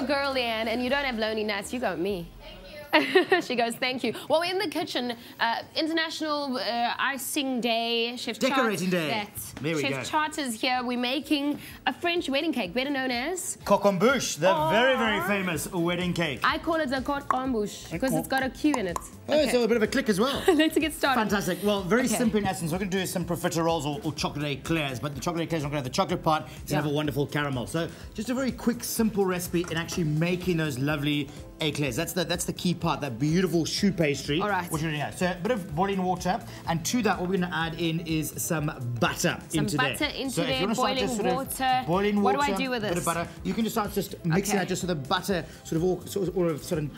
your girl, Leigh-anne, and you don't have lonely nights. You got me. She goes, thank you. Well, we're in the kitchen. International Icing Day. Chef Decorating Day. There we go. Chef Charter's here. We're making a French wedding cake, better known as... Croquembouche, the very, very famous wedding cake. I call it the Croquembouche because it's got a Q in it. Oh, so a bit of a click as well. Let's get started. Fantastic. Well, very simple in essence. What we're going to do is some profiteroles or chocolate eclairs, but the chocolate eclairs are not going to have the chocolate part. It's going to have a wonderful caramel. So just a very quick, simple recipe in actually making those lovely eclairs. That's the key part, that beautiful choux pastry. All right. What you're doing here. So a bit of boiling water, and to that what we're going to add in is some butter into there. So if you want to start just boiling water. What do I do with this? A bit of butter. You can just start mixing that just so the butter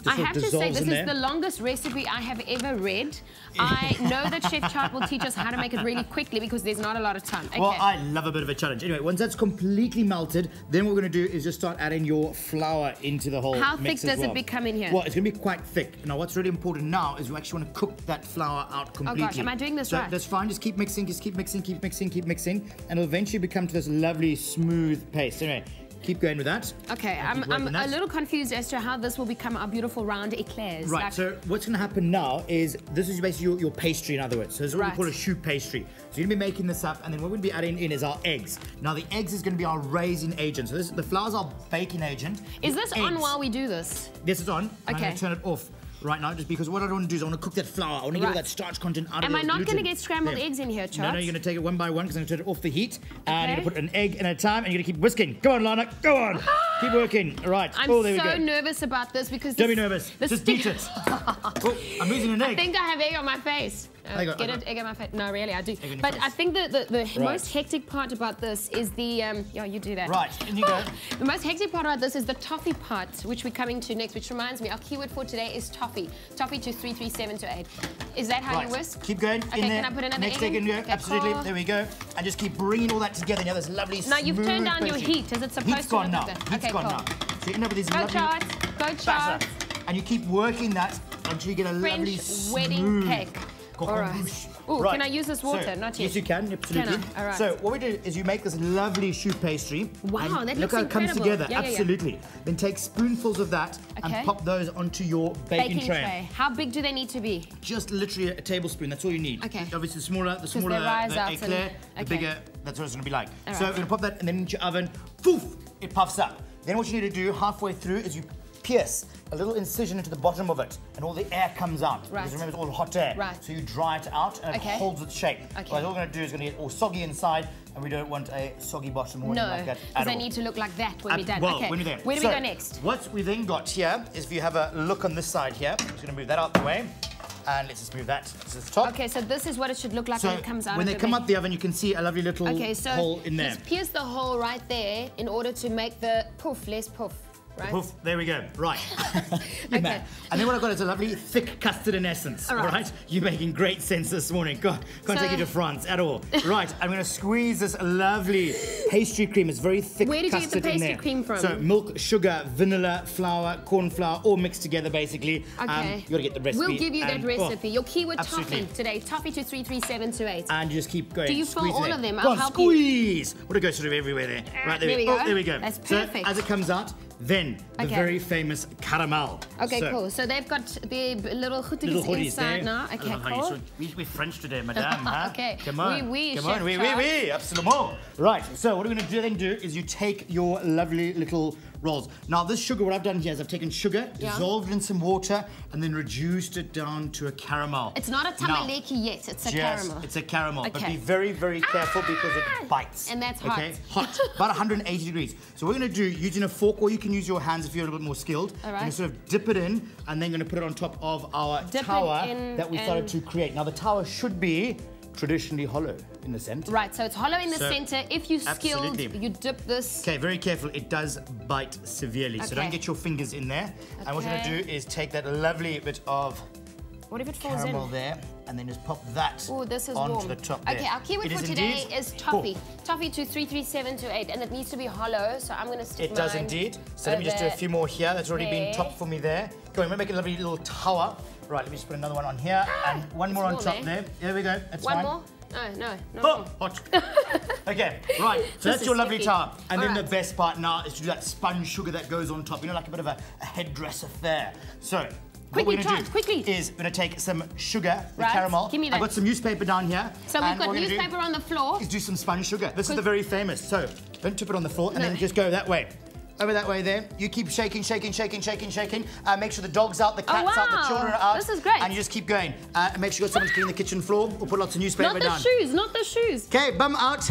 I have to say this is the longest recipe I have ever read. I know that Chef Chart will teach us how to make it really quickly because there's not a lot of time. Okay. Well, I love a bit of a challenge. Anyway, once that's completely melted, then what we're going to do is just start adding your flour into the whole How mix thick does it become in here? Well, it's going to be quite thick. Now, what's really important now is we actually want to cook that flour out completely. Oh gosh, am I doing this right? That's fine. Just keep mixing, keep mixing, and it'll eventually become to this lovely smooth paste. Anyway, keep going with that. Okay, I'm a little confused as to how this will become our beautiful round eclairs. Right, so what's going to happen now is this is basically your pastry, in other words. So this is what we call a choux pastry. So you're going to be making this up, and then what we're going to be adding in is our eggs. Now the eggs is going to be our raising agent. So the flour's our baking agent. Is this on while we do this? This is on. Okay. I'm going to turn it off right now, just because what I don't want to do is I want to cook that flour. I want to get all that starch content out of it. Am I not going to get scrambled eggs in here, Charles? No, you're going to take it one by one because I'm going to turn it off the heat. And you're going to put an egg in at a time, and you're going to keep whisking. Go on, Lana, go on. Keep working. All right. I'm so nervous about this because don't be nervous. Just beat it. Oh, I'm losing an egg. I think I have egg on my face. Get it, egg on my face. No, really, I do. But I think the most hectic part about this is the you do that. Right, and you go. The most hectic part about this is the toffee part, which we're coming to next. Which reminds me, our keyword for today is toffee. Toffee to 33728. Is that how you whisk? Keep going. Okay, can I put another egg in? Okay, absolutely. Cool. There we go. And just keep bringing all that together. Now there's lovely. Now you've turned down your heat. Is it supposed to look like that? Heat's gone now. So you end up with these lovely. Go Charts. And you keep working that until you get a lovely wedding cake. All right. Ooh, can I use this water? Not yet. Yes, you can, absolutely. All right. So what we do is you make this lovely choux pastry. Wow, that looks incredible. Look how it comes together. Absolutely. Then take spoonfuls of that and pop those onto your baking tray. How big do they need to be? Just literally a tablespoon. That's all you need. Okay. Obviously, the smaller the eclair, the bigger that's what it's going to be like. So we're going to pop that and then into your oven. Poof! It puffs up. Then what you need to do halfway through is you pierce a little incision into the bottom of it, and all the air comes out. Because remember, it's all hot air. So you dry it out, and it holds its shape. What we're going to do is going to get all soggy inside, and we don't want a soggy bottom or anything like that. No, because they need to look like that when we're done. Well, when we're there. Where do we go next? What we then got here is, if you have a look on this side here, I'm just going to move that out the way. And let's just move that to the top. Okay, so this is what it should look like when it comes out. When they come out the oven, you can see a lovely little hole in there. Just pierce the hole right there in order to make the poof less poof. Right. Poof, there we go. Right. And then what I've got is a lovely thick custard in essence. All right. You're making great sense this morning. Can't take you to France at all. Right. I'm going to squeeze this lovely pastry cream. It's very thick. Where did you get the pastry cream from? So milk, sugar, vanilla, flour, corn flour, all mixed together basically. Okay. You got to get the recipe. We'll give you that recipe. Your keyword toffee today. Toffee to 33728. And you just keep going. Do you fill all of them? I'll help you. Squeeze. Would it go sort of everywhere there? Right there we go. There we go. That's perfect. So as it comes out. Then the very famous caramel. Okay, cool. So they've got the little hoodies inside now. Okay, cool. We're French today, madame. Huh? Okay. Come on. Come on. Absolument. Right. So what we're going to do is you take your lovely little rolls. Now this sugar, what I've done here is I've taken sugar, dissolved in some water, and then reduced it down to a caramel. It's not a tamaleki yet. It's a caramel. It's a caramel. But be very, very careful because it bites. And that's hot. Okay, hot. About 180 degrees. So what we're going to do, using a fork, or you can use your hands if you're a little bit more skilled. All right. You're going to sort of dip it in, and then going to put it on top of our tower that we started to create. Now the tower should be traditionally hollow in the center. Right, so it's hollow in the center. If you're skilled, you dip this. Okay, very careful. It does bite severely, so don't get your fingers in there. And what you're going to do is take that lovely bit of caramel there, and then just pop that onto the top there. Okay, our keyword for today is toffee. Toffee to 33728, and it needs to be hollow, so I'm going to stick It does indeed. So let me just do a few more here. That's already been topped for me there. Go on, we'll make a lovely little tower. Right, let me just put another one on here, and one more on top there. There we go. That's fine. One more? No. Oh, hot. Okay, right. So that's your lovely tart. And then the best part now is to do that spun sugar that goes on top. You know, like a bit of a hairdress affair. So, quickly, what we're going to do is we're going to take some sugar, the caramel. Give me that. I've got some newspaper down here. So we've got newspaper on the floor. Is do some spun sugar. This is the very famous. So don't tip it on the floor and then just go that way. Over that way there. You keep shaking, shaking, shaking, shaking, shaking. Make sure the dog's out, the cat's out, the children are out. This is great. And you just keep going. And make sure you've got someone to clean the kitchen floor or put lots of newspaper down. Not the shoes, not the shoes. Okay, bum out,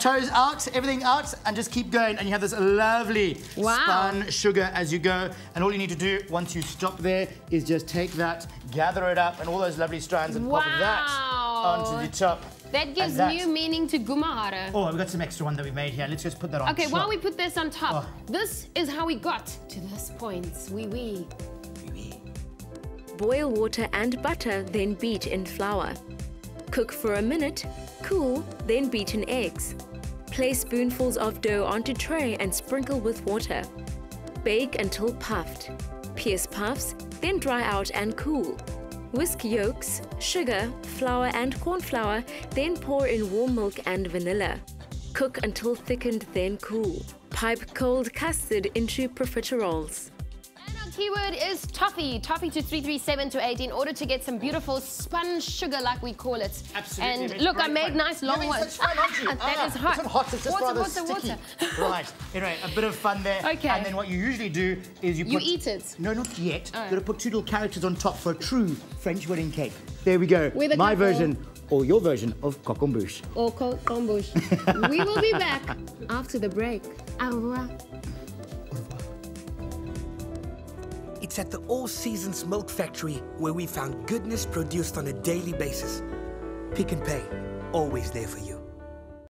toes out, everything out, and just keep going. And you have this lovely spun sugar as you go. And all you need to do once you stop there is just take that, gather it up, and all those lovely strands and pop that onto the top. That gives new meaning to gumahara. Oh, we've got some extra one that we made here. Let's just put that on top. Okay, while we put this on top, this is how we got to this point. Oui. Boil water and butter, then beat in flour. Cook for a minute, cool, then beat in eggs. Place spoonfuls of dough onto tray and sprinkle with water. Bake until puffed. Pierce puffs, then dry out and cool. Whisk yolks, sugar, flour and corn flour, then pour in warm milk and vanilla. Cook until thickened, then cool. Pipe cold custard into profiteroles. And our keyword is toffee. Toffee to 33728 in order to get some beautiful spun sugar, like we call it. Absolutely. And look, I made nice long ones. That is hot. It's not hot, it's just rather sticky. Water. Right. Anyway, a bit of fun there. Okay. And then what you usually do is you eat it. No, not yet. You've got to put two little characters on top for a true French wedding cake. There we go. My version, or your version, of Croquembouche. Or Croquembouche. We will be back after the break. Au revoir. It's at the All Seasons Milk Factory where we found goodness produced on a daily basis. Pick and Pay, always there for you.